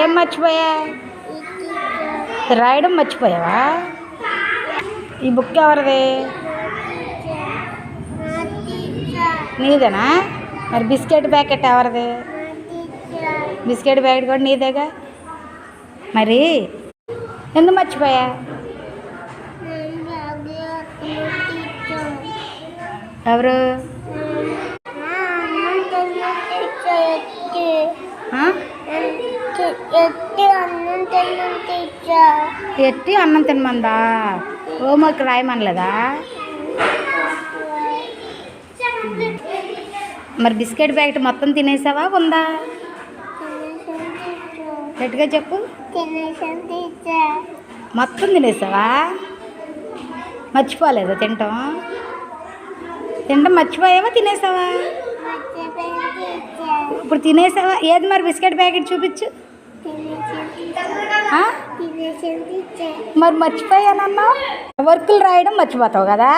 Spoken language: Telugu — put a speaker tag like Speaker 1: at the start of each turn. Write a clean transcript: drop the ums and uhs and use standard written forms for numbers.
Speaker 1: ఏం మర్చిపోయా? రాయడం మర్చిపోయావా? ఈ బుక్ ఎవరిది? నీదేనా? మరి బిస్కెట్ ప్యాకెట్ ఎవరిది? బిస్కెట్ ప్యాకెట్ కూడా నీదేగా. మరి ఎందుకు మర్చిపోయా? ఎవరు? ఎట్టి అన్నం తినమందా? హోంవర్క్ రాయమనలేదా? మరి బిస్కెట్ ప్యాకెట్ మొత్తం తినేసావా ఉందా? గట్టిగా చెప్పు. మొత్తం తినేసావా? మర్చిపోలేదా తినటం? మర్చిపోయావా తినేసావా? ఇప్పుడు తినేసావా? ఏది మరి బిస్కెట్ ప్యాకెట్ చూపించు. మరి మర్చిపోయానన్నావు. వర్కులు రాయడం మర్చిపోతావు కదా.